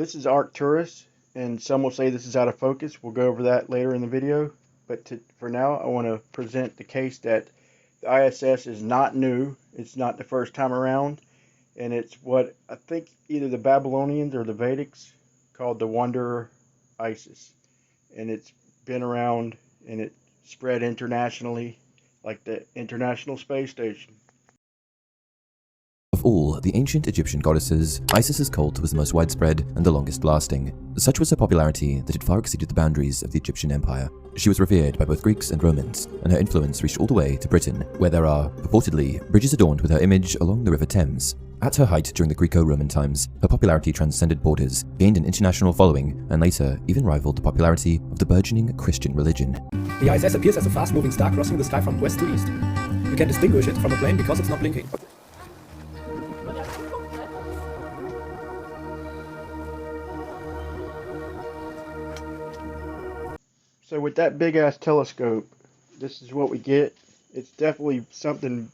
this is Arcturus, and some will say this is out of focus. We'll go over that later in the video. But for now, I want to present the case that the ISS is not new. It's not the first time around. And it's what I think either the Babylonians or the Vedics called the Wanderer ISS. And it's been around and it spread internationally like the International Space Station. Of all the ancient Egyptian goddesses, Isis's cult was the most widespread and the longest lasting. Such was her popularity that it far exceeded the boundaries of the Egyptian Empire. She was revered by both Greeks and Romans, and her influence reached all the way to Britain, where there are, purportedly, bridges adorned with her image along the River Thames. At her height during the Greco-Roman times, her popularity transcended borders, gained an international following, and later even rivaled the popularity of the burgeoning Christian religion. The ISS appears as a fast-moving star crossing the sky from west to east. You can distinguish it from a plane because it's not blinking. So with that big ass telescope, this is what we get. It's definitely something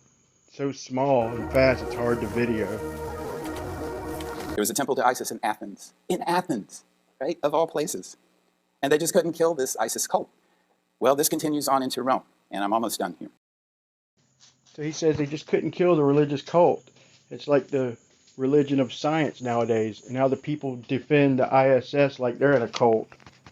so small and fast it's hard to video. There was a temple to Isis in Athens. In Athens, right? Of all places. And they just couldn't kill this Isis cult. Well, this continues on into Rome, and I'm almost done here. So he says they just couldn't kill the religious cult. It's like the religion of science nowadays, and now the people defend the ISS like they're in a cult.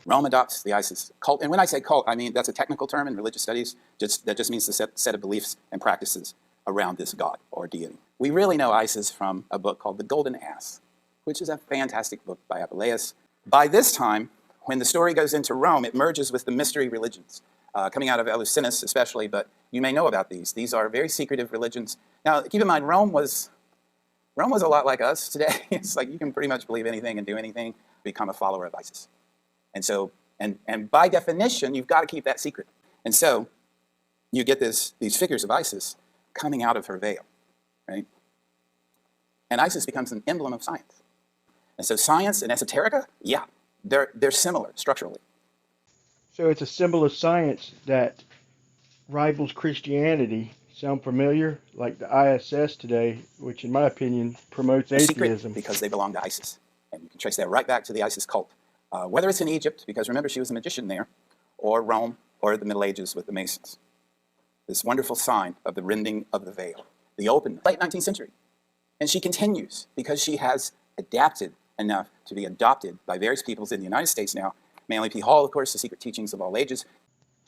Rome adopts the Isis cult. And when I say cult, I mean that's a technical term in religious studies. That just means the set of beliefs and practices around this god or deity. We really know Isis from a book called The Golden Ass, which is a fantastic book by Apuleius. By this time, when the story goes into Rome, it merges with the mystery religions, coming out of Eleusinus especially, but you may know about these. These are very secretive religions. Now, keep in mind, Rome was a lot like us today. It's like you can pretty much believe anything and do anything, become a follower of Isis. And so, and by definition, you've got to keep that secret. And so, you get these figures of Isis coming out of her veil, right? And Isis becomes an emblem of science. And so science and esoterica, yeah, they're similar structurally. So it's a symbol of science that rivals Christianity. Sound familiar? Like the ISS today, which in my opinion promotes atheism. Secret because they belong to Isis. And you can trace that right back to the Isis cult. Whether it's in Egypt, because remember she was a magician there, or Rome, or the Middle Ages with the Masons. This wonderful sign of the rending of the veil, the open, late 19th century. And she continues because she has adapted enough to be adopted by various peoples in the United States now. Manly P. Hall, of course, The Secret Teachings of All Ages.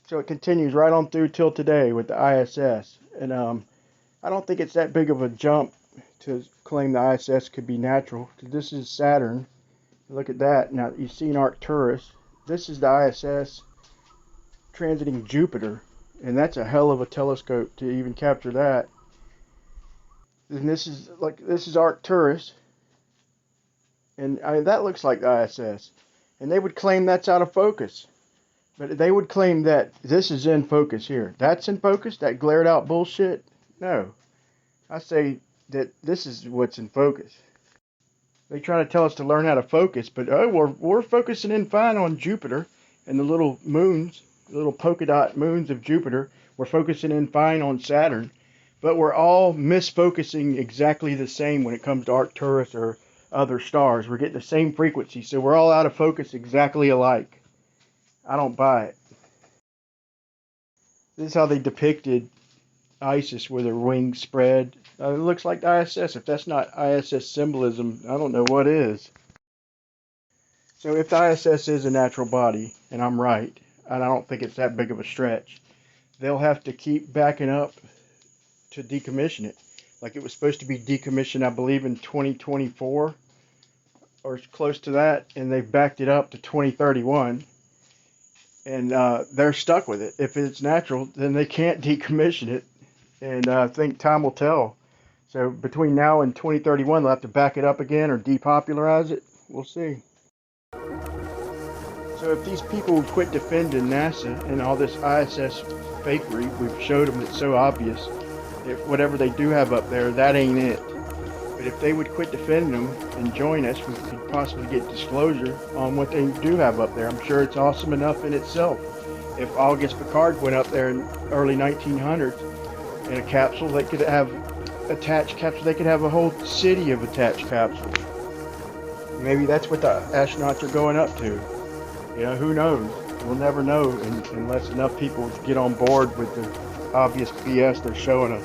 So it continues right on through till today with the ISS. And I don't think it's that big of a jump to claim the ISS could be natural, because this is Saturn. Look at that. Now, you've seen Arcturus. This is the ISS transiting Jupiter, and that's a hell of a telescope to even capture that. And this is Arcturus, and that looks like the ISS. And they would claim that's out of focus, but they would claim that this is in focus here. That's in focus. That glared out bullshit. No, I say that this is what's in focus. They try to tell us to learn how to focus, but we're focusing in fine on Jupiter and the little moons, the little polka dot moons of Jupiter. We're focusing in fine on Saturn, but we're all misfocusing exactly the same when it comes to Arcturus or other stars. We're getting the same frequency, so we're all out of focus exactly alike. I don't buy it. This is how they depicted Isis with her wings spread. It looks like the ISS. If that's not ISS symbolism, I don't know what is. So if the ISS is a natural body, and I'm right, and I don't think it's that big of a stretch, they'll have to keep backing up to decommission it. Like it was supposed to be decommissioned, I believe, in 2024, or close to that, and they've backed it up to 2031. And they're stuck with it. If it's natural, then they can't decommission it. And I think time will tell. So between now and 2031, they'll have to back it up again or depopularize it. We'll see. So if these people would quit defending NASA and all this ISS fakery, we've showed them it's so obvious. If whatever they do have up there, that ain't it. But if they would quit defending them and join us, we could possibly get disclosure on what they do have up there. I'm sure it's awesome enough in itself. If August Piccard went up there in early 1900s in a capsule, they could have attached capsules. They could have a whole city of attached capsules. Maybe that's what the astronauts are going up to. You know, who knows? We'll never know unless enough people get on board with the obvious BS they're showing us.